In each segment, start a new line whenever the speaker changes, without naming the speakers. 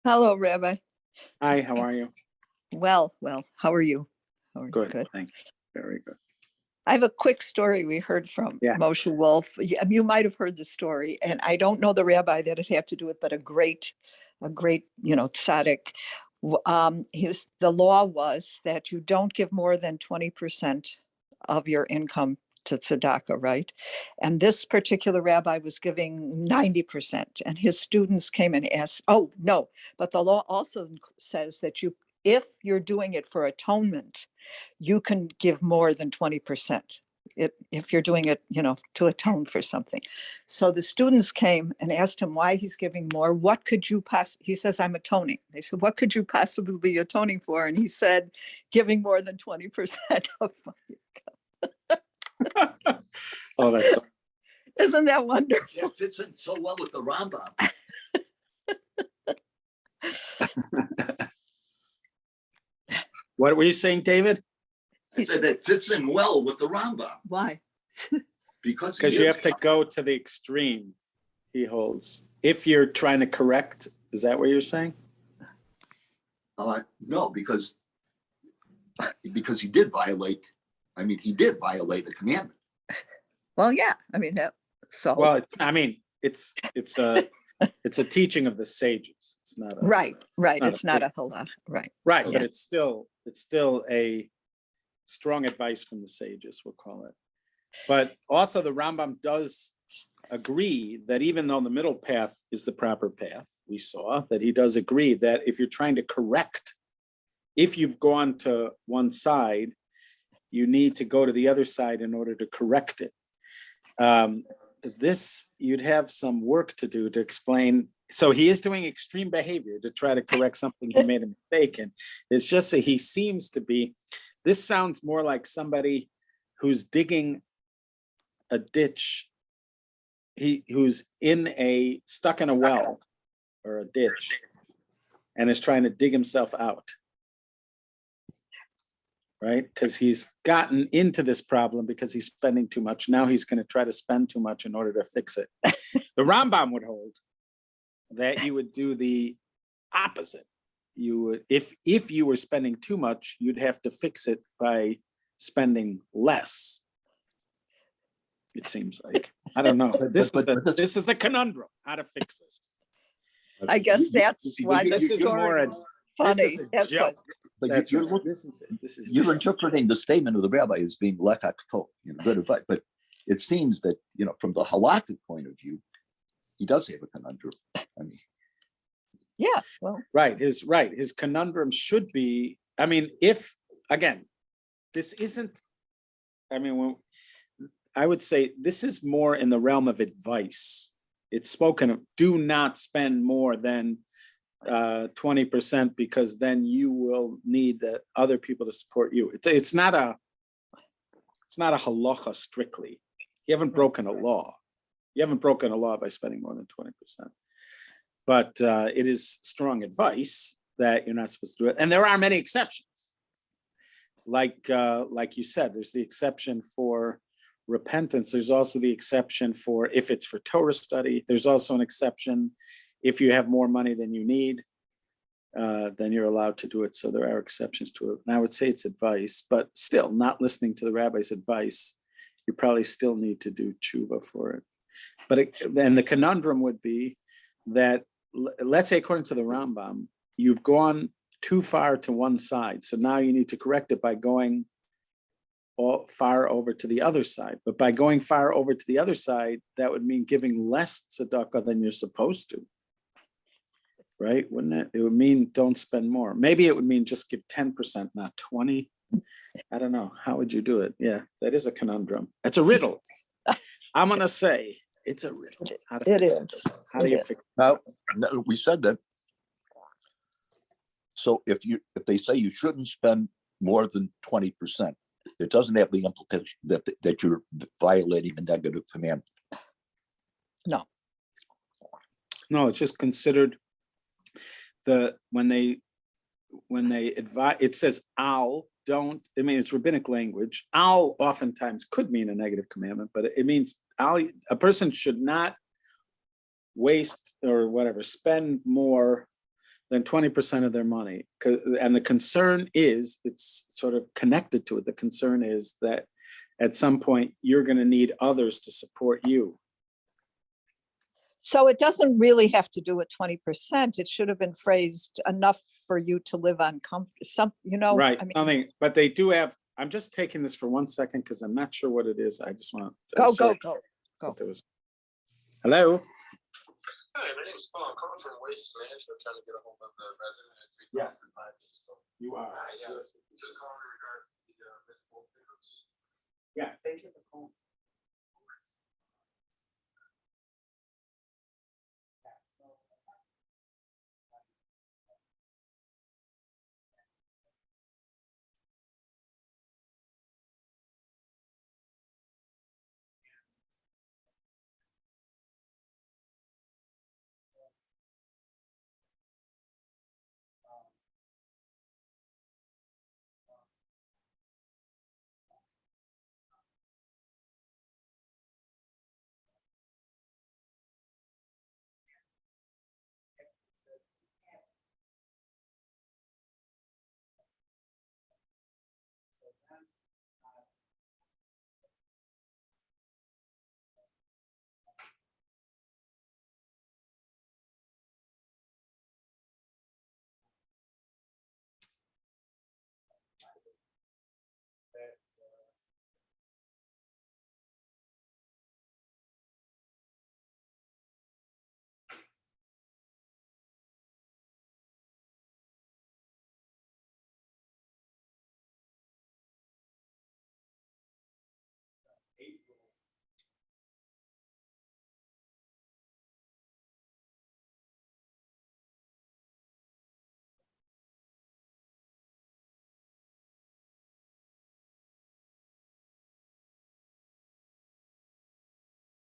Hello, Rabbi.
Hi, how are you?
Well, how are you? How are you?
Good, thanks. Very good.
I have a quick story we heard from Moshe Wolf. You might have heard the story, and I don't know the rabbi that it had to do with, but a great, tzaddik. The law was that you don't give more than 20% of your income to tzedakah, right? And this particular rabbi was giving 90%, and his students came and asked, oh, no, but the law also says that if you're doing it for atonement, you can give more than 20%. If you're doing it, to atone for something. So the students came and asked him why he's giving more. What could you he says, I'm atoning. They said, what could you possibly be atoning for? And he said, giving more than 20% of my income.
Oh, that's so.
Isn't that wonderful?
It fits in so well with the Rambam.
What were you saying, David?
I said it fits in well with the Rambam.
Why?
Because
you have to go to the extreme he holds. If you're trying to correct, is that what you're saying?
No, because he did violate. He did violate the commandment.
Well, yeah. that. So.
Well, it's a teaching of the sages. It's not a,
right. It's not a halakha. Right.
Right, yeah. But it's still a strong advice from the sages, we'll call it. But also the Rambam does agree that even though the middle path is the proper path, we saw that he does agree that if you're trying to correct, if you've gone to one side, you need to go to the other side in order to correct it. You'd have some work to do to explain. So he is doing extreme behavior to try to correct something he made a mistake in. It's just that he seems to be, this sounds more like somebody who's digging a ditch, who's stuck in a well or a ditch and is trying to dig himself out. Right? Because he's gotten into this problem because he's spending too much. Now he's going to try to spend too much in order to fix it. The Rambam would hold that you would do the opposite. You would, if you were spending too much, you'd have to fix it by spending less. It seems like. I don't know. This is a conundrum, how to fix this.
I guess that's why
this is more funny. This is a joke.
But you're interpreting the statement of the rabbi as being lekakto, good advice. But it seems that, from the halakhic point of view, he does have a conundrum.
Yeah, well,
his conundrum should be. If again, this isn't. I would say this is more in the realm of advice. It's spoken of. Do not spend more than 20% because then you will need the other people to support you. It's not a halacha strictly. You haven't broken a law. You haven't broken a law by spending more than 20%. But it is strong advice that you're not supposed to do it. And there are many exceptions. Like you said, there's the exception for repentance. There's also the exception for if it's for Torah study. There's also an exception if you have more money than you need, then you're allowed to do it. So there are exceptions to it. And I would say it's advice, but still not listening to the rabbi's advice, you probably still need to do tshuva for it. But then the conundrum would be that, let's say, according to the Rambam, you've gone too far to one side. So now you need to correct it by going far over to the other side. But by going far over to the other side, that would mean giving less tzedakah than you're supposed to. Right? Wouldn't it? It would mean don't spend more. Maybe it would mean just give 10%, not 20. I don't know. How would you do it? Yeah, that is a conundrum. It's a riddle. I'm going to say it's a riddle.
It is.
How do you fix it?
Now, we said that. So if they say you shouldn't spend more than 20%, it doesn't have the implication that you're violating a negative commandment.
No.
No, it's just considered when they advise, it says al, don't, it's rabbinic language. Al oftentimes could mean a negative commandment, but it means a person should not waste or whatever, spend more than 20% of their money. And the concern is, it's sort of connected to it. The concern is that at some point you're going to need others to support you.
So it doesn't really have to do with 20%. It should have been phrased enough for you to live on some,
Right.
I mean,
Something, but they do have, I'm just taking this for 1 second because I'm not sure what it is. I just want to
go.
Hello.
Hi, my name is Paul. I'm calling from Waste Management, trying to get a hold of the resident at 3
Yes.
5 days. So,
You are.
yeah, just calling in regards to the municipal pickups.
Yeah, thank you for calling.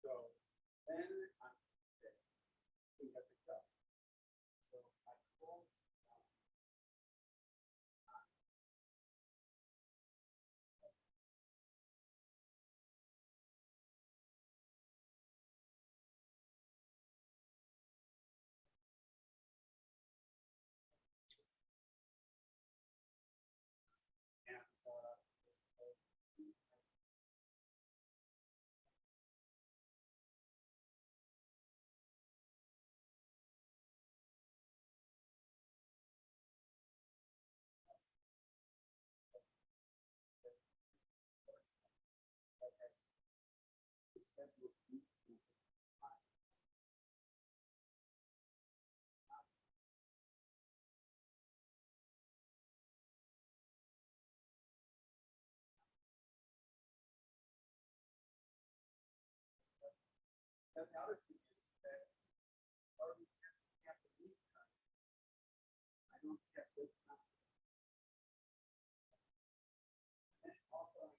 So then we have to go. So I called. And the other thing is that I don't have this time. And also,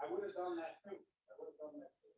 I would have done that too. I would have done that too.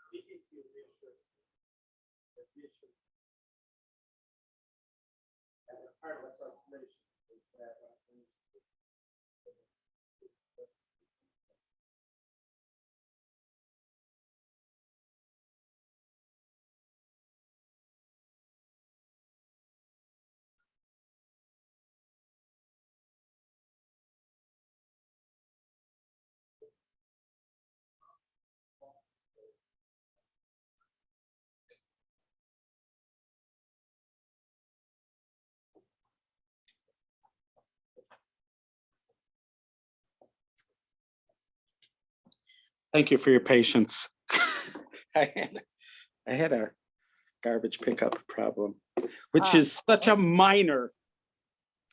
Speaking to you, and the part of frustration is that thank you for your patience. I had a garbage pickup problem, which is such a minor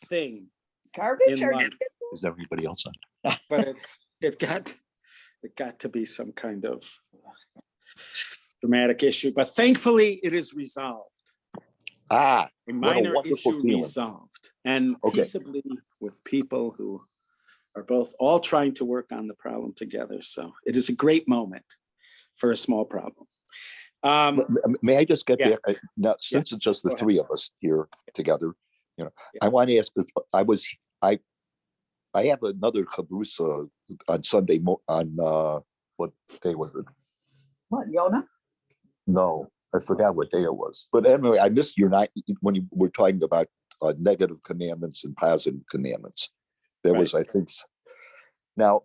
thing
Garbage?
in life,
Is everybody else on?
but it got to be some kind of dramatic issue. But thankfully, it is resolved.
Ah,
A
what a
minor
wonderful
issue
feeling.
resolved, and
Okay.
peaceably with people who are both all trying to work on the problem together. So it is a great moment for a small problem.
May I just get
Yeah.
back now, since it's just the
Go ahead.
three of us here together,
Yeah.
I want to ask if I have another chabrusa on Sunday on what day was it?
What, Yonah?
No, I forgot what day it was. But anyway, I missed your night when you were talking about negative commandments and positive commandments. There was, I think. Now,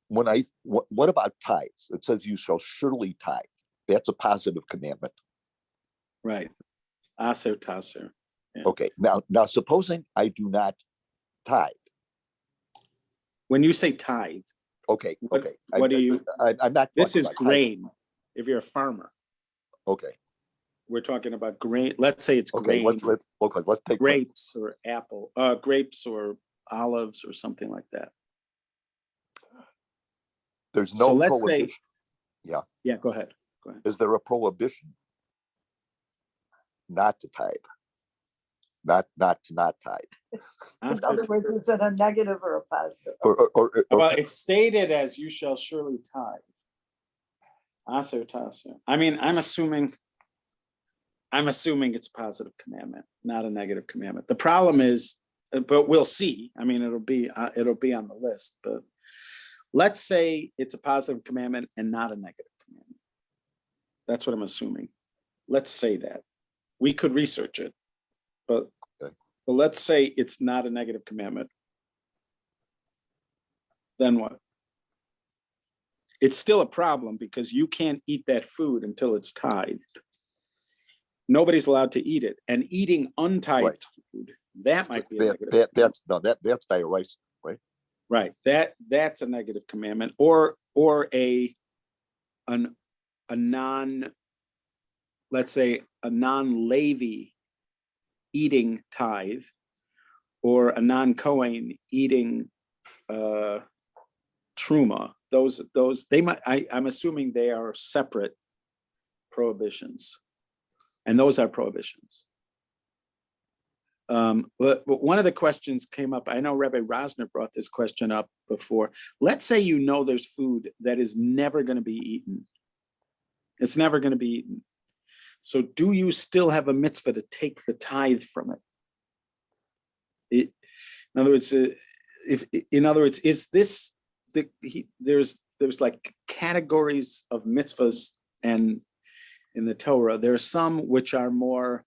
what about tithes? It says you shall surely tithe. That's a positive commandment.
Right. Aser taser. Yeah.
Okay. Now, supposing I do not tithe.
When you say tithe,
Okay.
What-
Okay.
what do you-
I'm not.
this
talking
is
about tithing.
grain. If you're a farmer,
Okay.
we're talking about grain. Let's say it's
Okay.
grain,
Let's take
grapes or grapes or olives or something like that.
There's
So
no
let's
prohibition.
say,
Yeah.
Yeah, go ahead.
Is there a prohibition not to tithe? Not to not tithe.
In other words, is it a negative or a positive?
Well, it's stated as you shall surely tithe. Aser taser. I mean, I'm assuming it's a positive commandment, not a negative commandment. The problem is, but we'll see. I mean, it'll be on the list, but let's say it's a positive commandment and not a negative commandment. That's what I'm assuming. Let's say that. We could research it, but let's say it's not a negative commandment. Then what? It's still a problem because you can't eat that food until it's tithed. Nobody's allowed to eat it, and eating untithed food, that might be a negative.
That's diorite, right?
Right. That's a negative commandment, or a non, let's say a non-Levi eating tithe, or a non-Kohen eating truma, those they might, I'm assuming they are separate prohibitions, and those are prohibitions. But one of the questions came up. I know Rabbi Rosner brought this question up before. Let's say you know there's food that is never going to be eaten. It's never going to be eaten. So do you still have a mitzvah to take the tithe from it? In other words, is this there's like categories of mitzvahs, and in the Torah there are some which are more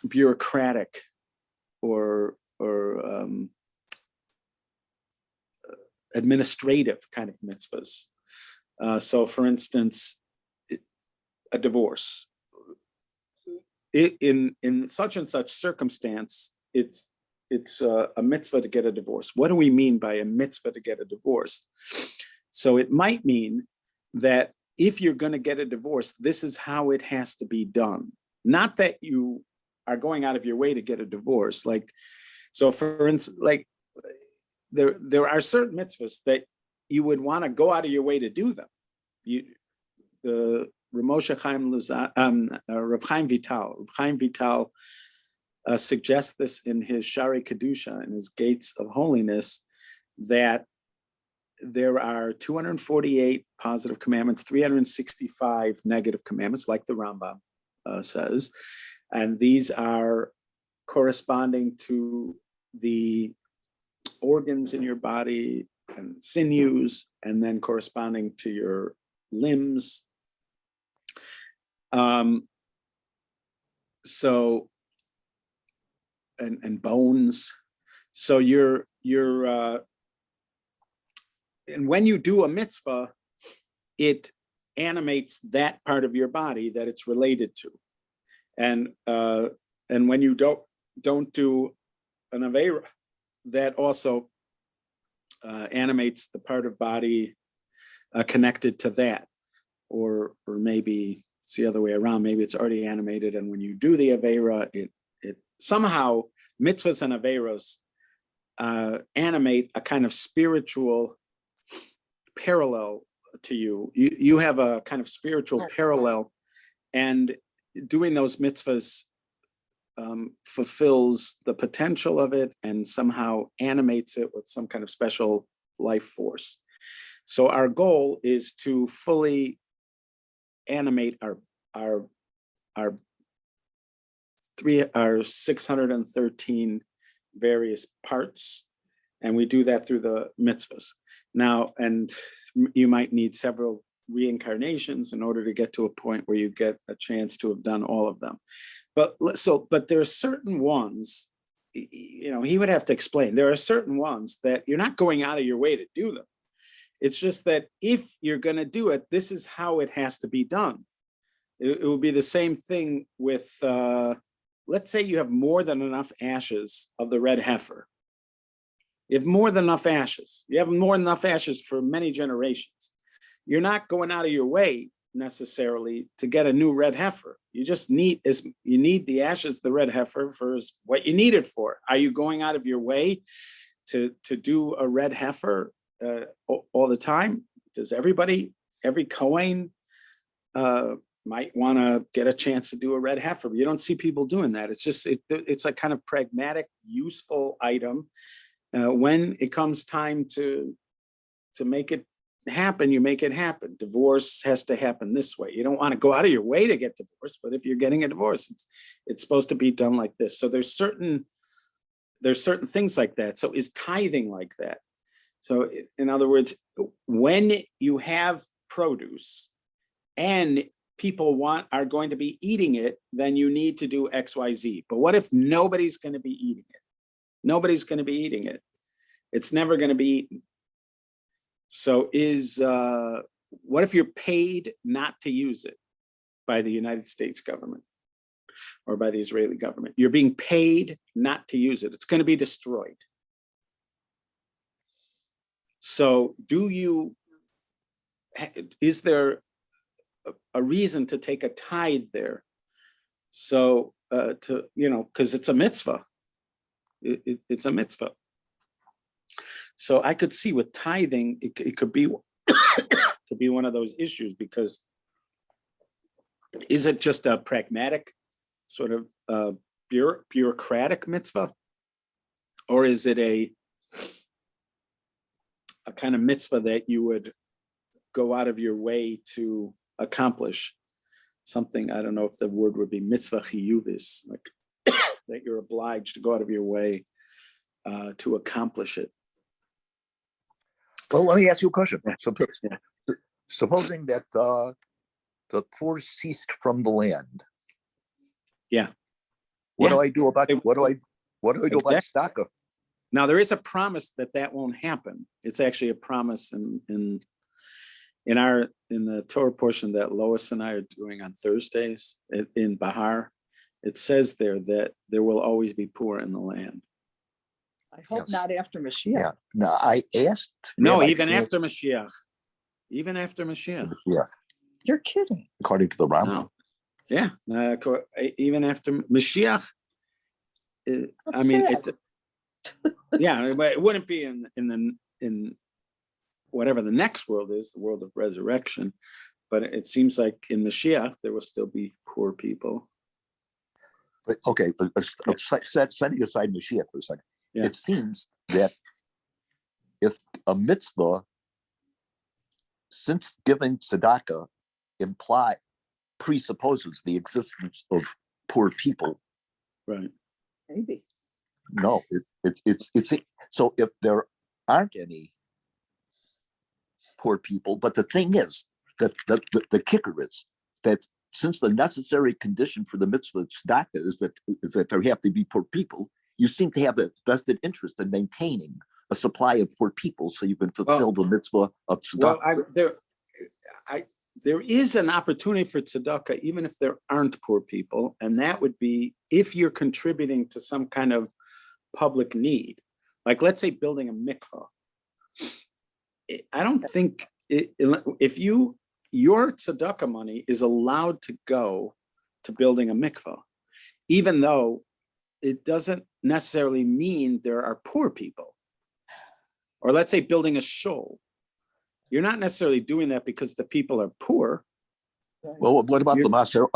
bureaucratic or administrative kind of mitzvahs. So, for instance, a divorce. In such and such circumstance, it's a mitzvah to get a divorce. What do we mean by a mitzvah to get a divorce? So it might mean that if you're going to get a divorce, this is how it has to be done. Not that you are going out of your way to get a divorce. Like, so for instance, like there are certain mitzvahs that you would want to go out of your way to do them. Rav Chaim Vital suggests this in his Shari Kedusha, in his Gates of Holiness, that there are 248 positive commandments, 365 negative commandments, like the Rambam says, and these are corresponding to the organs in your body and sinews, and then corresponding to your limbs. So and bones. So you're and when you do a mitzvah, it animates that part of your body that it's related to. And when you don't do an aveira, that also animates the part of body connected to that, or maybe it's the other way around. Maybe it's already animated, and when you do the aveira, it somehow mitzvahs and aveiros animate a kind of spiritual parallel to you. You have a kind of spiritual parallel, and doing those mitzvahs fulfills the potential of it and somehow animates it with some kind of special life force. So our goal is to fully animate our 613 various parts, and we do that through the mitzvahs. Now, and you might need several reincarnations in order to get to a point where you get a chance to have done all of them. But there are certain ones, he would have to explain. There are certain ones that you're not going out of your way to do them. It's just that if you're going to do it, this is how it has to be done. It will be the same thing with, let's say you have more than enough ashes of the red heifer. You have more than enough ashes. You have more than enough ashes for many generations. You're not going out of your way necessarily to get a new red heifer. You just need the ashes of the red heifer for what you need it for. Are you going out of your way to do a red heifer all the time? Does every Kohen might want to get a chance to do a red heifer? But you don't see people doing that. It's just it's a kind of pragmatic, useful item. When it comes time to make it happen, you make it happen. Divorce has to happen this way. You don't want to go out of your way to get divorced, but if you're getting a divorce, it's supposed to be done like this. So there's certain things like that. So is tithing like that? So in other words, when you have produce and people are going to be eating it, then you need to do X, Y, Z. But what if nobody's going to be eating it? Nobody's going to be eating it. It's never going to be eaten. So what if you're paid not to use it by the United States government or by the Israeli government? You're being paid not to use it. It's going to be destroyed. So is there a reason to take a tithe there? So because it's a mitzvah. It's a mitzvah. So I could see with tithing, it could be could be one of those issues, because is it just a pragmatic sort of bureaucratic mitzvah, or is it a kind of mitzvah that you would go out of your way to accomplish something? I don't know if the word would be mitzvah chiyuvis, like that you're obliged to go out of your way to accomplish it.
Well, let me ask you a question.
Yeah.
Supposing that the poor ceased from the land.
Yeah.
What
Yeah.
do I do about what do I do about tzedakah?
Now there is a promise that won't happen. It's actually a promise in the Torah portion that Lois and I are doing on Thursdays in Bahar. It says there that there will always be poor in the land.
I hope not after Mashiach.
Yeah. No, I asked.
No, even after Mashiach. Even after Mashiach.
Yeah.
You're kidding.
According to the Rambam.
No. Yeah. Even after Mashiach. I mean, yeah, but it wouldn't be in whatever the next world is, the world of resurrection. But it seems like in Mashiach there will still be poor people.
But okay, but setting aside Mashiach for a second, it seems that if a mitzvah, since giving tzedakah presupposes the existence of poor people,
right?
Maybe.
No, it's so if there aren't any poor people, but the thing is that the kicker is that since the necessary condition for the mitzvah tzedakah is that there have to be poor people, you seem to have a vested interest in maintaining a supply of poor people so you can fulfill the mitzvah of tzedakah.
Well, there is an opportunity for tzedakah even if there aren't poor people, and that would be if you're contributing to some kind of public need, like let's say building a mikvah. I don't think if your tzedakah money is allowed to go to building a mikvah, even though it doesn't necessarily mean there are poor people. Or let's say building a shul. You're not necessarily doing that because the people are poor.
Well, what about the Maser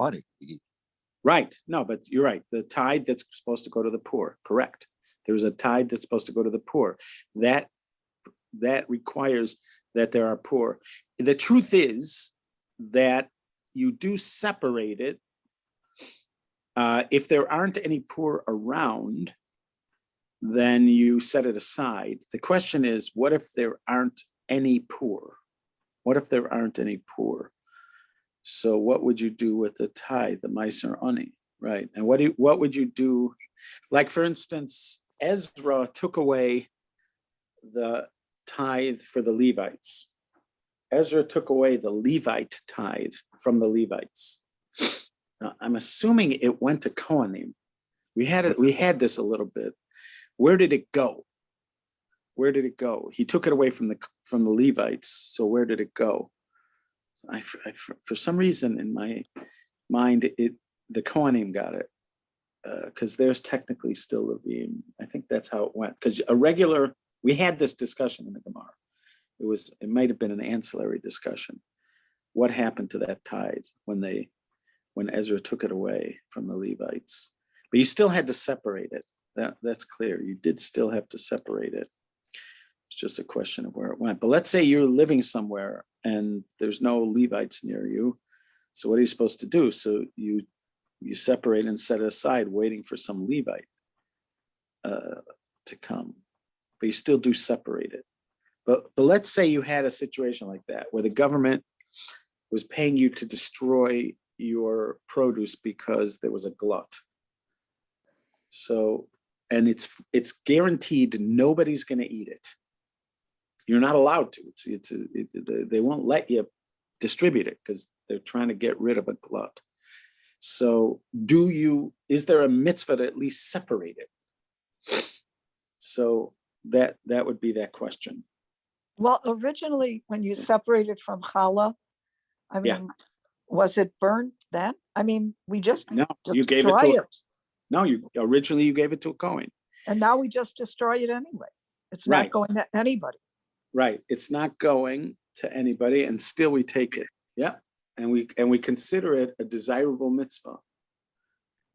Ani?
Right. No, but you're right. The tithe that's supposed to go to the poor. Correct. There's a tithe that's supposed to go to the poor. That requires that there are poor. The truth is that you do separate it. If there aren't any poor around, then you set it aside. The question is, what if there aren't any poor? What if there aren't any poor? So what would you do with the tithe, the Meiser Ani, right? And what would you do? Like, for instance, Ezra took away the tithe for the Levites. Ezra took away the Levite tithe from the Levites. Now, I'm assuming it went to Kohanim. We had this a little bit. Where did it go? Where did it go? He took it away from the Levites. So where did it go? I for some reason in my mind, the Kohanim got it because there's technically still Levim. I think that's how it went. Because we had this discussion in the Gemara. It might have been an ancillary discussion. What happened to that tithe when Ezra took it away from the Levites? But you still had to separate it. That's clear. You did still have to separate it. It's just a question of where it went. But let's say you're living somewhere and there's no Levites near you. So what are you supposed to do? So you separate and set it aside, waiting for some Levite to come. But you still do separate it. But let's say you had a situation like that where the government was paying you to destroy your produce because there was a glut. So, and it's guaranteed nobody's going to eat it. You're not allowed to. They won't let you distribute it because they're trying to get rid of a glut. So is there a mitzvah to at least separate it? So that would be that question.
Well, originally when you separated from challah, I mean, was it burned then? I mean, we just
you gave it to originally you gave it to a Kohen.
And now we just destroy it anyway. It's
Right.
not going to anybody.
Right. It's not going to anybody, and still we take it. Yeah. And we consider it a desirable mitzvah.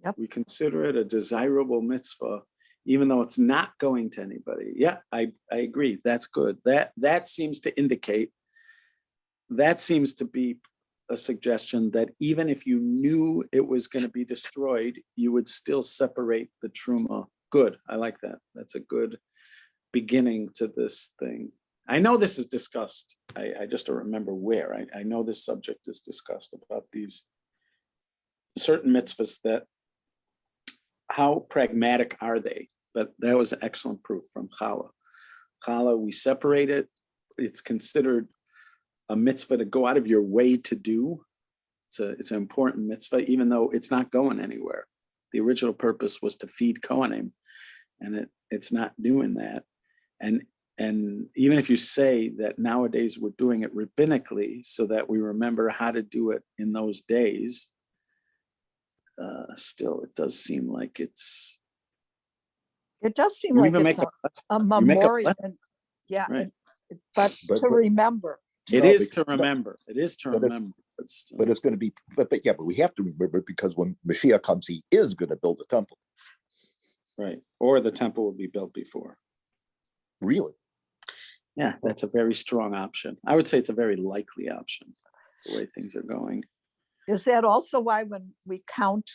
Yep.
We consider it a desirable mitzvah, even though it's not going to anybody. Yeah, I agree. That's good. That seems to indicate, that seems to be a suggestion that even if you knew it was going to be destroyed, you would still separate the truma. Good. I like that. That's a good beginning to this thing. I know this is discussed. I just don't remember where. I know this subject is discussed about these certain mitzvahs, that how pragmatic are they? But that was an excellent proof from Challah. Challah, we separate it. It's considered a mitzvah to go out of your way to do. It's an important mitzvah, even though it's not going anywhere. The original purpose was to feed Kohanim, and it's not doing that. And even if you say that nowadays we're doing it rabbinically so that we remember how to do it in those days, still it does seem like it's.
It does seem
You
like
even
it's
make
a
you make a
memorial.
blessing,
And yeah,
right?
but to remember.
It
No,
is to
because-
remember. It is to
but it's-
remember. But still.
But it's going to be, but yeah, but we have to remember it, because when Mashiach comes, he is going to build a temple.
Right. Or the temple will be built before.
Really?
Yeah, that's a very strong option. I would say it's a very likely option, the way things are going.
Is that also why when we count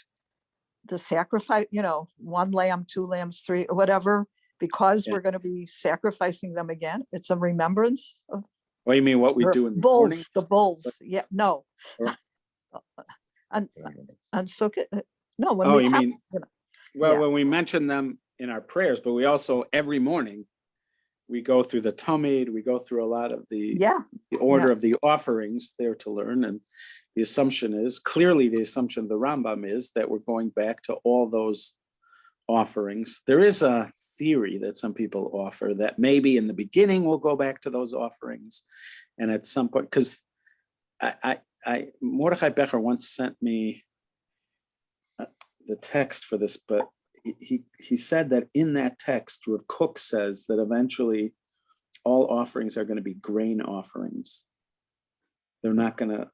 the sacrifice, 1 lamb, 2 lambs, 3, or whatever, because
Yeah.
we're going to be sacrificing them again, it's a remembrance of
What do you mean, what we
the
do in the morning?
bulls, the bulls. Yeah, no.
Or-
On Sukkot, no, when
Oh,
we
you
count,
mean, well,
yeah.
when we mention them in our prayers, but we also, every morning, we go through the Talmud, we go through a lot of the order of the offerings there to learn. And the assumption is, clearly the assumption of the Rambam is that we're going back to all those offerings. There is a theory that some people offer that maybe in the beginning we'll go back to those offerings. And at some point, because Mordechai Becher once sent me the text for this, but he said that in that text, Rav Kook says that eventually all offerings are going to be grain offerings. They're not going to,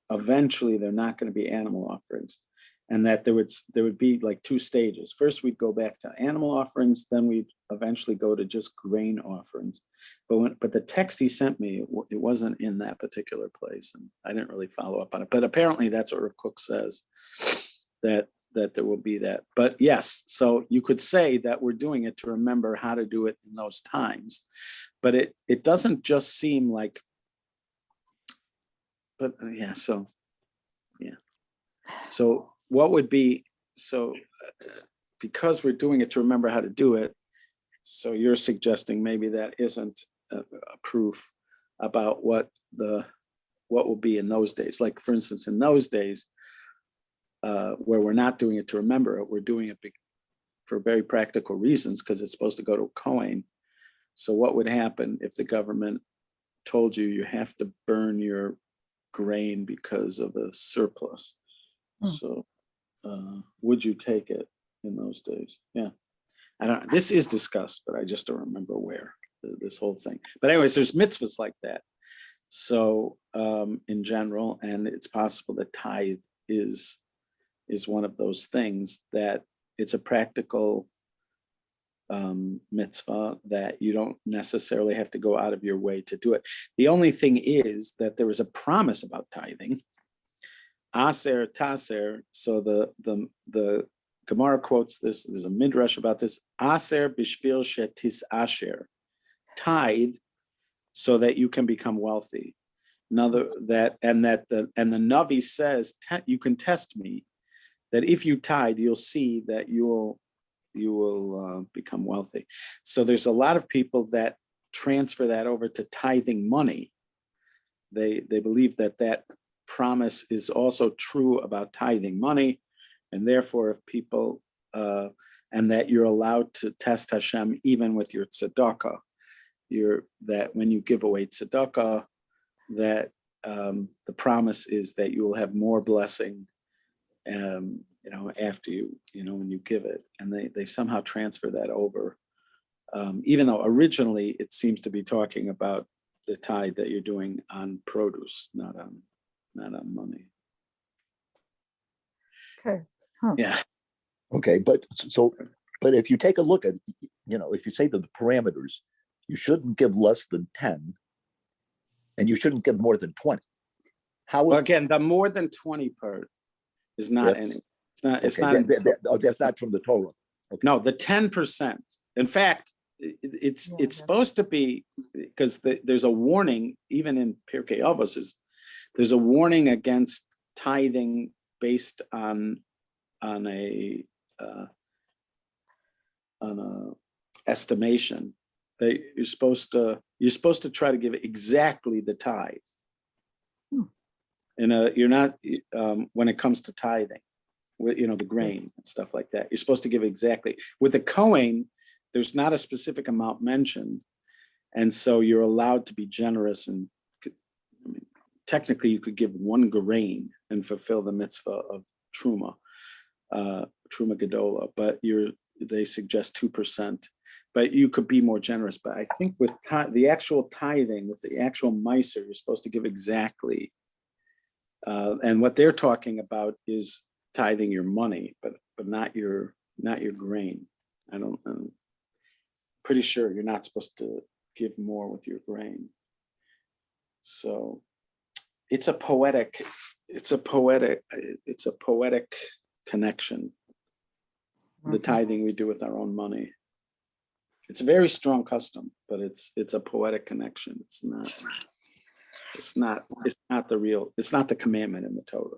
eventually they're not going to be animal offerings. And that there would be like 2 stages. First, we'd go back to animal offerings, then we'd eventually go to just grain offerings. But the text he sent me, it wasn't in that particular place, and I didn't really follow up on it. But apparently that's what Rav Kook says, that there will be that. But yes, so you could say that we're doing it to remember how to do it in those times. But it doesn't just seem like, but yeah, so yeah. So what would be, because we're doing it to remember how to do it, so you're suggesting maybe that isn't a proof about what will be in those days. Like, for instance, in those days, where we're not doing it to remember it, we're doing it for very practical reasons, because it's supposed to go to a Kohen. So what would happen if the government told you have to burn your grain because of a surplus? So would you take it in those days? Yeah. I don't, this is discussed, but I just don't remember where, this whole thing. But anyways, there's mitzvahs like that. So in general, and it's possible that tithe is one of those things, that it's a practical mitzvah that you don't necessarily have to go out of your way to do it. The only thing is that there was a promise about tithing. Aser taser. So the Gemara quotes this. There's a midrash about this. Aser bishvil shetis asher. Tithe so that you can become wealthy. Another the Navi says, you can test me, that if you tithe, you'll see that you will become wealthy. So there's a lot of people that transfer that over to tithing money. They believe that promise is also true about tithing money, and therefore if people and that you're allowed to test Hashem even with your tzedakah, that when you give away tzedakah, that the promise is that you will have more blessing after you when you give it, and they somehow transfer that over even though originally it seems to be talking about the tithe that you're doing on produce, not on money.
Okay.
Yeah.
Okay, but if you take a look at, if you say that the parameters, you shouldn't give less than 10 and you shouldn't give more than 20. How
Well, again, the more than 20 part is not any. It's not. It's
okay,
not.
that's not from the Torah. Okay.
No, the 10%. In fact, it's supposed to be, because there's a warning even in Pirkei Avos. There's a warning against tithing based on a estimation. That you're supposed to try to give exactly the tithe. And you're not when it comes to tithing, with the grain and stuff like that. You're supposed to give exactly. With the Kohen, there's not a specific amount mentioned, and so you're allowed to be generous. And technically, you could give 1 grain and fulfill the mitzvah of truma, truma gedola. But they suggest 2%. But you could be more generous. But I think with the actual tithing, with the actual meiser, you're supposed to give exactly. And what they're talking about is tithing your money, but not your grain. I'm pretty sure you're not supposed to give more with your grain. So it's a poetic connection. The tithing we do with our own money. It's a very strong custom, but it's a poetic connection. It's not the commandment in the Torah.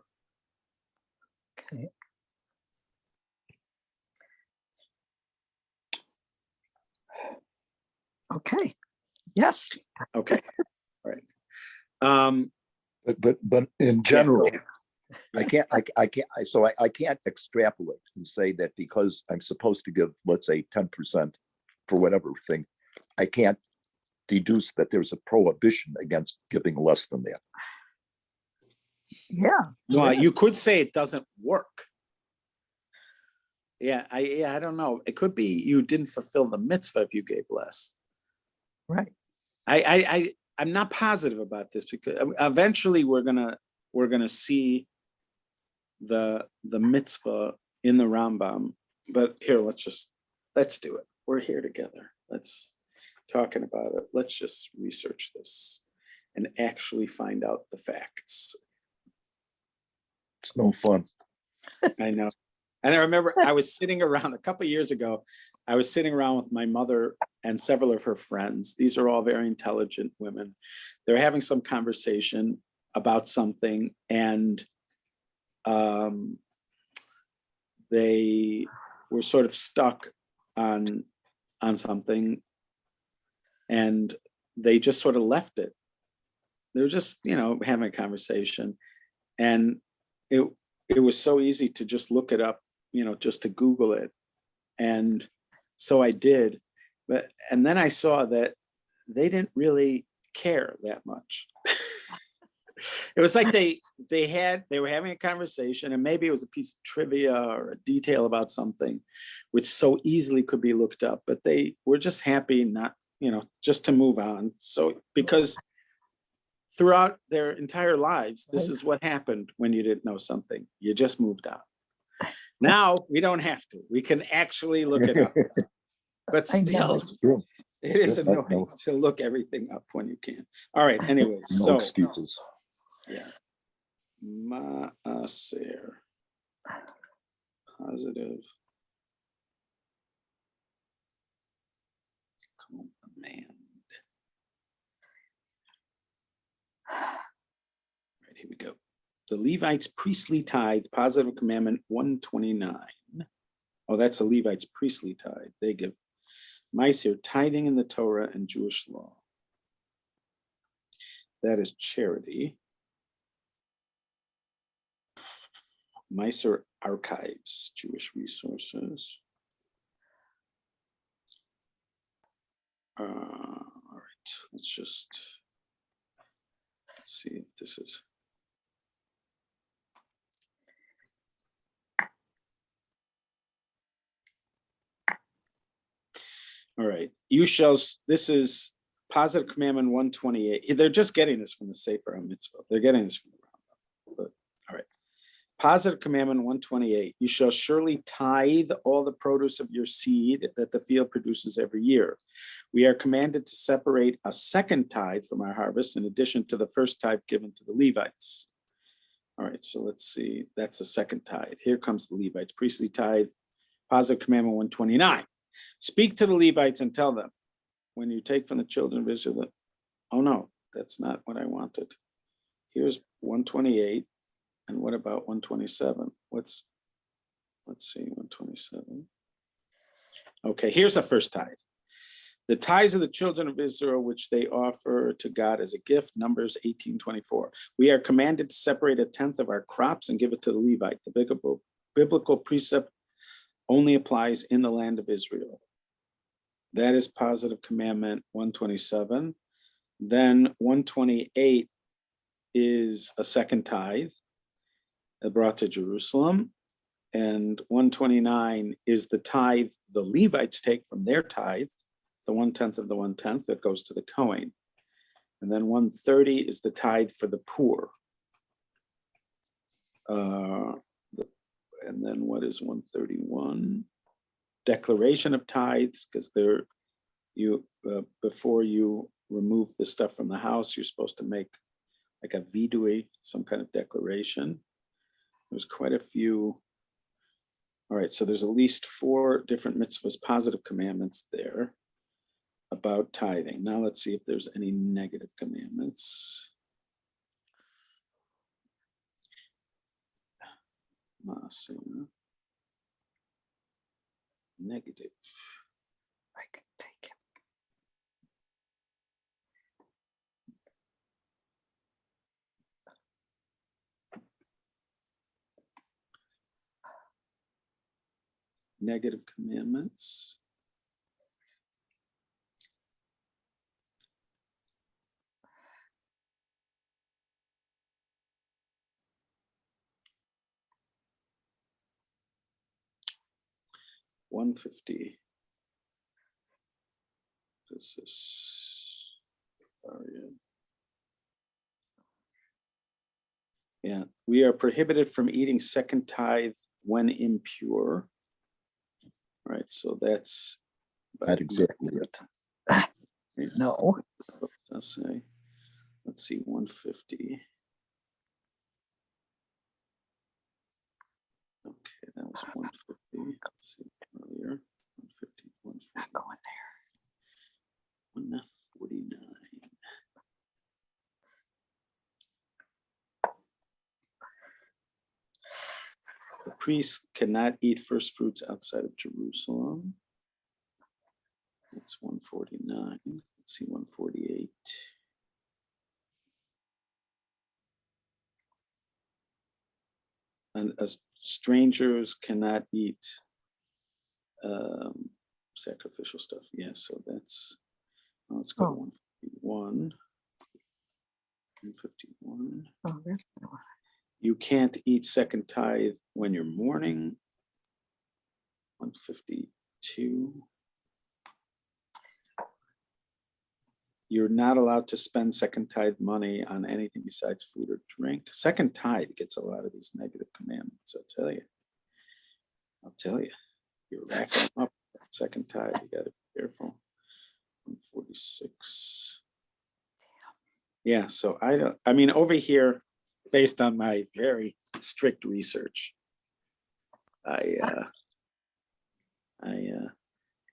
Okay. Okay. Yes.
Okay. All right.
But in general, I can't extrapolate and say that because I'm supposed to give, let's say, 10% for whatever thing, I can't deduce that there's a prohibition against giving less than that.
Yeah.
Well, you could say it doesn't work. Yeah, I don't know. It could be you didn't fulfill the mitzvah if you gave less.
Right.
I'm not positive about this, because eventually we're gonna see the mitzvah in the Rambam. But here, let's do it. We're here together. Let's talking about it. Let's just research this and actually find out the facts.
It's no fun.
I know. And I remember I was sitting around a couple of years ago. I was sitting around with my mother and several of her friends. These are all very intelligent women. They're having some conversation about something, and they were sort of stuck on something, and they just sort of left it. They were just, having a conversation, and it was so easy to just look it up, just to Google it. And so I did, and then I saw that they didn't really care that much. It was like they were having a conversation, and maybe it was a piece of trivia or a detail about something, which so easily could be looked up, but they were just happy not, just to move on. So, because throughout their entire lives, this is what happened when you didn't know something. You just moved on. Now we don't have to. We can actually look it up. But still, it is annoying to look everything up when you can. All right. Anyway,
no excuses.
Yeah. Maaser. Positive. Command. Right, here we go. The Levites' priestly tithe, positive commandment 129. Oh, that's the Levites' priestly tithe. They give Meiser, tithing in the Torah and Jewish law. That is charity. Meiser archives, Jewish resources. All right, let's see if this is. All right. This is positive commandment 128. They're just getting this from the Sefer HaMitzvot. They're getting this from the Rambam. But all right. Positive commandment 128. You shall surely tithe all the produce of your seed that the field produces every year. We are commanded to separate a second tithe from our harvest in addition to the first tithe given to the Levites. All right, so let's see. That's the second tithe. Here comes the Levites. Priestly tithe, positive commandment 129. Speak to the Levites and tell them, when you take from the children of Israel, oh no, that's not what I wanted. Here's 128. And what about 127? Let's see, 127. Okay, here's the first tithe. The tithes of the children of Israel, which they offer to God as a gift, Numbers 18:24. We are commanded to separate a tenth of our crops and give it to the Levite. The biblical precept only applies in the land of Israel. That is positive commandment 127. Then 128 is a second tithe brought to Jerusalem. And 129 is the tithe the Levites take from their tithe, the 1/10 of the 1/10 that goes to the Kohen. And then 130 is the tithe for the poor. And then what is 131? Declaration of tithes, because before you remove the stuff from the house, you're supposed to make like a vidui, some kind of declaration. There's quite a few. All right, so there's at least 4 different mitzvahs, positive commandments there about tithing. Now let's see if there's any negative commandments. Negative.
I can take it.
Negative commandments. $150. This is yeah, we are prohibited from eating second tithe when impure. All right, so that's
Not exactly it.
No.
Let's say, let's see, 150. Okay, that was 150. Let's see earlier. 150, 150.
Not going there.
149. The priests cannot eat first fruits outside of Jerusalem. That's 149. Let's see, 148. And as strangers cannot eat sacrificial stuff. Yeah, so that's, let's go to 151. 151.
Oh, that's the one.
You can't eat second tithe when you're mourning. 152. You're not allowed to spend second tithe money on anything besides food or drink. Second tithe gets a lot of these negative commandments, I'll tell you. You're racking them up. Second tithe, you gotta be careful. 146. Yeah, so I mean, over here, based on my very strict research, I'm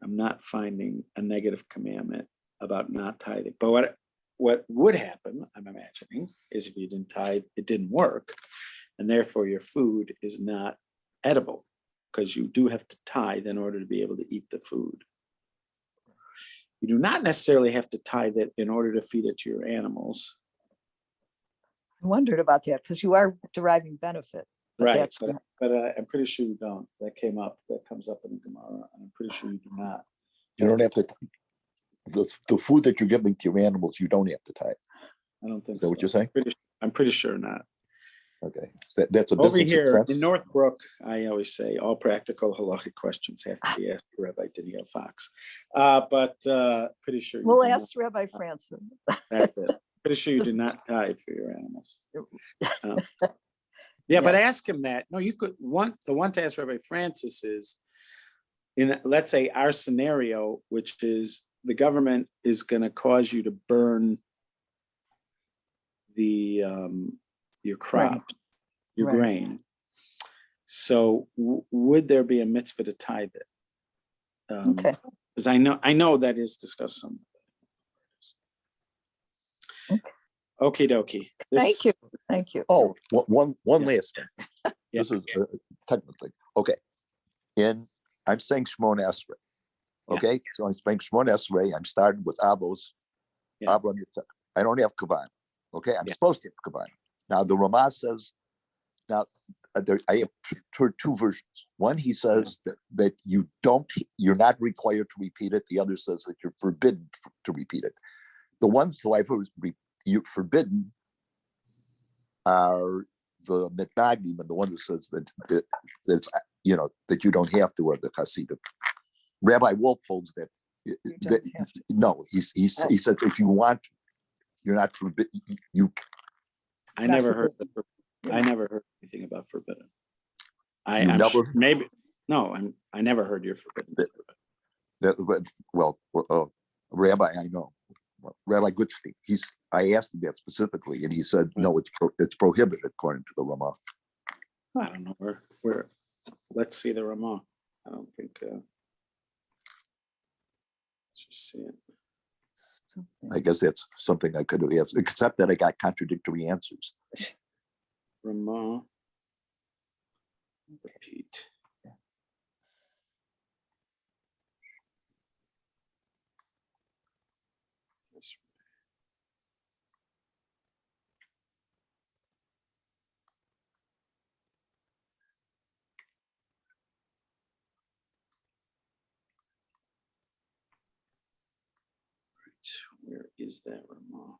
not finding a negative commandment about not tithing. But what would happen, I'm imagining, is if you didn't tithe, it didn't work, and therefore your food is not edible, because you do have to tithe in order to be able to eat the food. You do not necessarily have to tithe it in order to feed it to your animals.
I wondered about that because you are deriving benefit.
Right, but I'm pretty sure you don't. That comes up in the Gemara. I'm pretty sure you do not.
You don't have to. The food that you're giving to your animals, you don't have to tithe.
I don't think
Is that
so.
what you're saying?
I'm pretty sure not.
Okay, that's a
Over
business
here
expense.
in Northbrook, I always say all practical halachic questions have to be asked to Rabbi Daniel Fox. But pretty sure you
We'll
do not.
ask Rabbi Franson.
That's it. Pretty sure you do not tithe for your animals. Yeah, but ask him that. No, you could the one to ask Rabbi Francis is in, let's say, our scenario, which is the government is going to cause you to burn the your crop, your grain. So would there be a mitzvah to tithe it?
Okay.
Because I know that is discussed some. Okie dokie.
Thank you.
Oh, one last thing.
Yeah.
This is technically okay. I'm saying Shmon Esrei. Okay, so I'm saying Shmon Esrei. I'm starting with Avos.
Yeah.
I don't have Kavan. Okay, I'm supposed to have Kavan. Now the Ramah says. Now I have heard two versions. One, he says that you're not required to repeat it. The other says that you're forbidden to repeat it. The ones who I've heard you're forbidden are the Mitnagim, and the one that says that that you don't have to, or the Hasidim. Rabbi Wolf holds that. No, he said if you want to, you're not forbidden.
I never heard anything about forbidden. I never heard you're forbidden.
Rabbi, I know. Well, Rabbi Goodstein, I asked him that specifically, and he said, no, it's prohibited according to the Ramah.
I don't know where. Let's see the Ramah. I don't think. Let's just see it.
I guess that's something I could have asked, except that I got contradictory answers.
Ramah. Repeat. Where is that Ramah?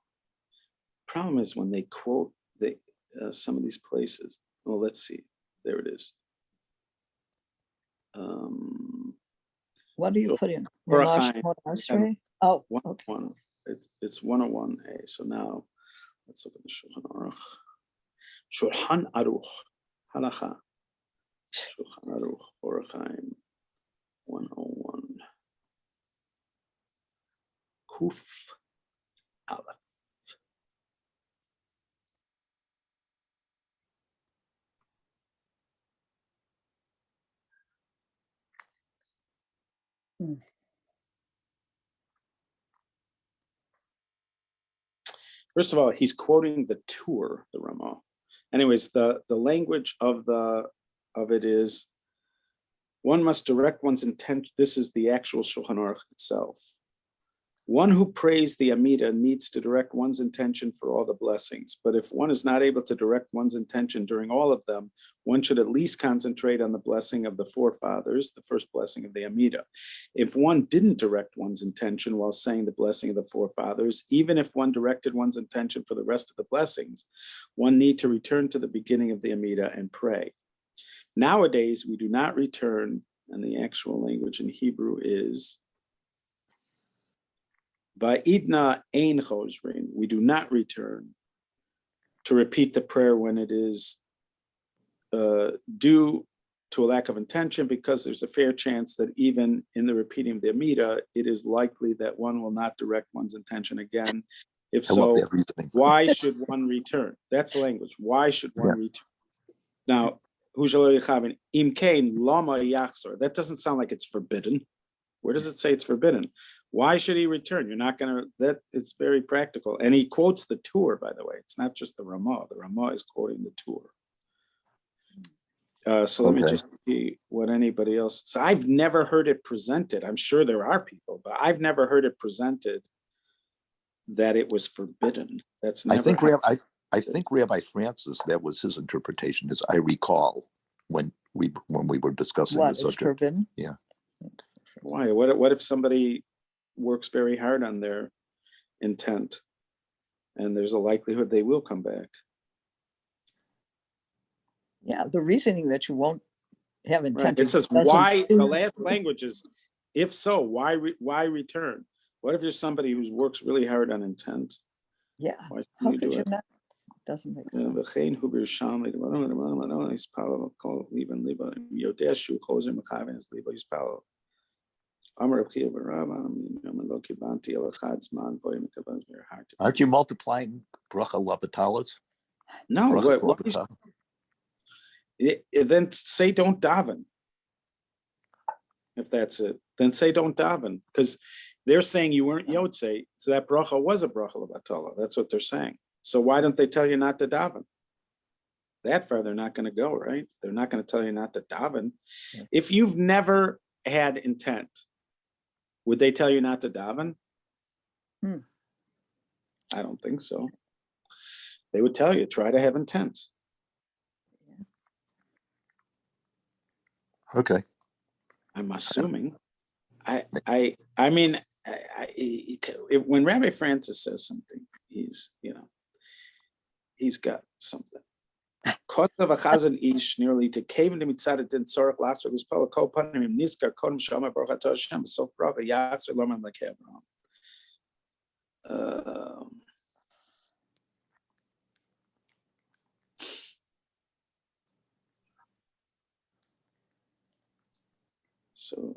Problem is when they quote some of these places. Well, let's see. There it is.
What do you put in?
Oh, okay. It's 101A. So now let's look at the Shulchan Aruch. Shulchan Aruch Halacha. Shulchan Aruch Orach Chaim 101. Kuf Aleph. First of all, he's quoting the Tur, the Ramah. Anyways, the language of it is one must direct one's intention. This is the actual Shulchan Aruch itself. One who prays the Amida needs to direct one's intention for all the blessings. But if one is not able to direct one's intention during all of them, one should at least concentrate on the blessing of the forefathers, the first blessing of the Amida. If one didn't direct one's intention while saying the blessing of the forefathers, even if one directed one's intention for the rest of the blessings, one need to return to the beginning of the Amida and pray. Nowadays, we do not return, and the actual language in Hebrew is Va'idna ein chosrin. We do not return to repeat the prayer when it is due to a lack of intention, because there's a fair chance that even in the repeating of the Amida, it is likely that one will not direct one's intention again. If so, why should one return? That's the language. Why should one return? Now, im kain lama yachzor. That doesn't sound like it's forbidden. Where does it say it's forbidden? Why should he return? You're not going to, it's very practical. And he quotes the Tur, by the way. It's not just the Ramah. The Ramah is quoting the Tur. So let me just see what anybody else. So I've never heard it presented. I'm sure there are people, but I've never heard it presented that it was forbidden. That's never.
I think Rabbi Francis, that was his interpretation, as I recall, when we were discussing the subject.
Forbidden?
Yeah.
Why? What if somebody works very hard on their intent, and there's a likelihood they will come back?
Yeah, the reasoning that you won't have
Right.
intent.
It says
doesn't
why, the
seem-
last language is, if so, why return? What if you're somebody who works really hard on intent?
Yeah,
Why should
how
you
could
do
you
it?
not? Doesn't make
Yeah,
sense.
v'chein hu b'risham le'dvarim yispalo kol liban liba yodeh shu chozer mechaven es liba yispalo. Amar Reb Chiya bar Rava, lo kibanti el echad zman bo yimekavan z'mirhar.
Aren't you multiplying bracha lavatalas?
No,
Brachas
what
lavatah.
then say don't daven. If that's it, then say don't daven, because they're saying you weren't Yotze, so that bracha was a bracha levatala. That's what they're saying. So why don't they tell you not to daven? That far, they're not going to go, right? They're not going to tell you not to daven.
Yeah.
If you've never had intent, would they tell you not to daven? I don't think so. They would tell you, try to have intent.
Okay.
I'm assuming. I mean, when Rabbi Francis says something, he's got something. Kotav achazan ish nearly to cave into mitzad din sorach last was pala kol panim niskar kodem shama baruch atah Hashem so bracha yachzer loman like Abraham. So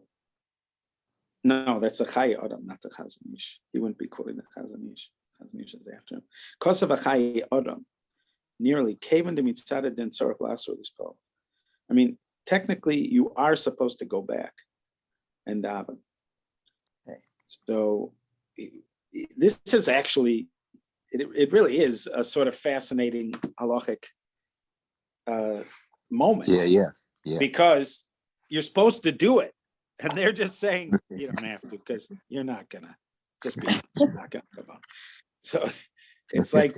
no, that's a Chai Adam, not the Chazon Ish. He wouldn't be quoting the Chazon Ish. Chazon Ish is after him. Kosav Chai Adam, nearly cave into mitzad din sorach last was pala. I mean, technically, you are supposed to go back and daven.
Okay.
So this is actually, it really is a sort of fascinating halachic moment.
Yeah.
Because you're supposed to do it. And they're just saying, you don't have to, because you're not going to. Just be honest, you're not going to come on. So it's like,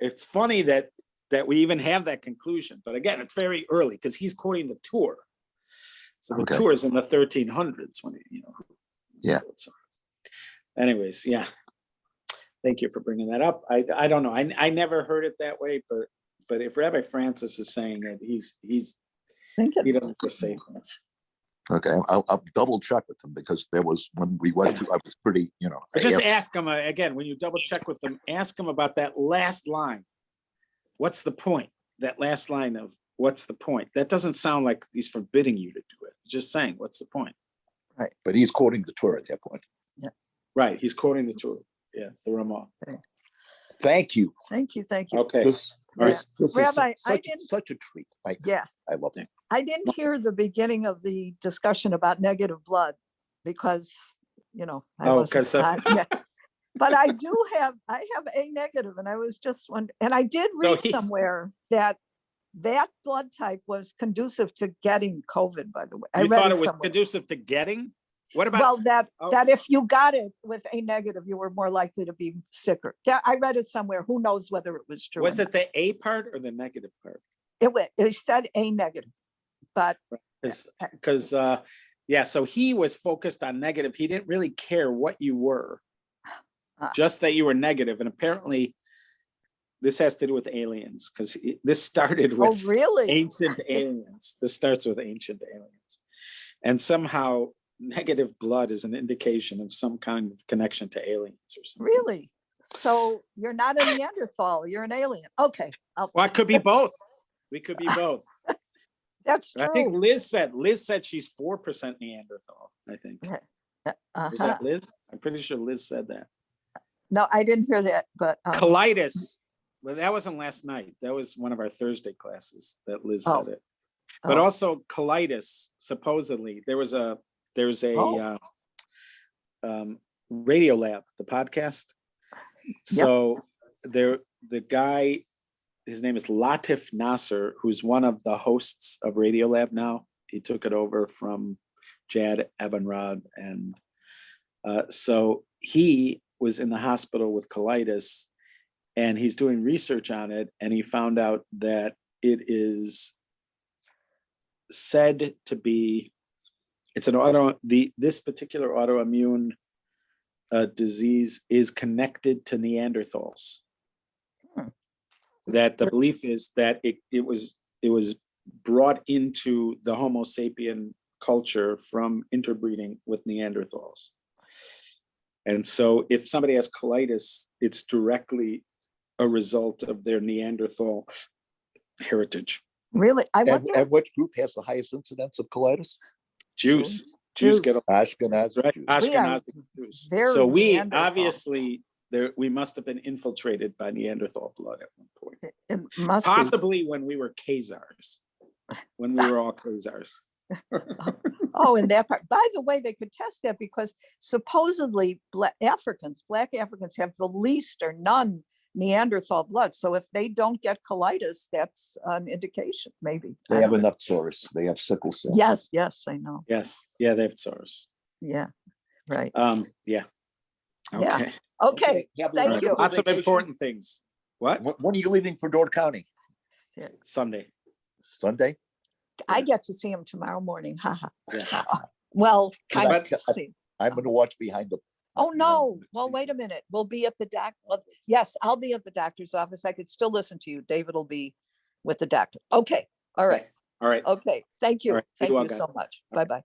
it's funny that we even have that conclusion. But again, it's very early because he's quoting the Torah. So the Torah is in the 1300s when
Yeah.
Anyways, yeah. Thank you for bringing that up. I don't know. I never heard it that way, but if Rabbi Francis is saying that he doesn't just say things.
Okay, I'll double check with them because there was when we went through. I was pretty,
Just ask him again when you double check with them. Ask him about that last line. What's the point? That last line of what's the point? That doesn't sound like he's forbidding you to do it. Just saying, what's the point?
Right.
But he's quoting the Torah at that point.
Yeah.
Right. He's quoting the Torah. Yeah, the Rambam.
Okay.
Thank you.
Thank you.
Okay.
This
Rabbi,
is such a treat. I love it.
I didn't hear the beginning of the discussion about negative blood because, I wasn't. Yeah. But I have A negative, and I was just wondering, and I did read somewhere that blood type was conducive to getting COVID, by the way.
You thought it was conducive to getting? What about?
Well, that if you got it with A negative, you were more likely to be sicker. I read it somewhere. Who knows whether it was true?
Was it the A part or the negative part?
It said A negative, but
because so he was focused on negative. He didn't really care what you were, just that you were negative. And apparently, this has to do with aliens because this started with ancient aliens. This starts with ancient aliens, and somehow negative blood is an indication of some kind of connection to aliens or something. Really?
So you're not a Neanderthal, you're an alien. Okay.
Well, it could be both. We could be both.
That's true.
I think Liz said she's 4% Neanderthal, I think. Was that Liz? I'm pretty sure Liz said that.
No, I didn't hear that, but
colitis. Well, that wasn't last night. That was one of our Thursday classes that Liz said it. But also colitis, supposedly, there's a Radio Lab, the podcast. So the guy, his name is Latif Nasser, who's one of the hosts of Radio Lab now. He took it over from Jad Abumrad. And so he was in the hospital with colitis and he's doing research on it. And he found out that it is said to be, this particular autoimmune disease is connected to Neanderthals. That the belief is that it was brought into the Homo sapien culture from interbreeding with Neanderthals. And so if somebody has colitis, it's directly a result of their Neanderthal heritage.
Really? I
And,
wonder.
and which group has the highest incidence of colitis?
Jews.
Jews.
Get a
Ashkenazi
right,
Jews.
Ashkenazi Jews.
very
So we
Neanderthal.
obviously we must have been infiltrated by Neanderthal blood at one point.
It must be.
Possibly when we were Khazars, when we were all Khazars.
Oh, in that part. By the way, they could test that because supposedly Black Africans have the least or none Neanderthal blood. So if they don't get colitis, that's an indication, maybe.
They
I
have
don't know.
enough psoriasis. They have sickle cell.
Yes, I know.
Yes. Yeah, they have SARS.
Yeah, right.
Yeah.
Yeah.
Okay.
Okay,
Have a
thank
wonderful
you.
Lots of
vacation.
important things. What?
When are you leaving for Door County?
Sunday.
Sunday?
I get to see him tomorrow morning. Haha.
Yeah.
Well, kind
But-
of see.
I'm going to watch behind the.
Oh, no. Well, wait a minute. We'll be at the doc. Well, yes, I'll be at the doctor's office. I could still listen to you. David will be with the doctor. Okay. All right.
All right.
Okay. Thank you.
All right. Be
Thank
well,
you
guys.
so much. Bye-bye.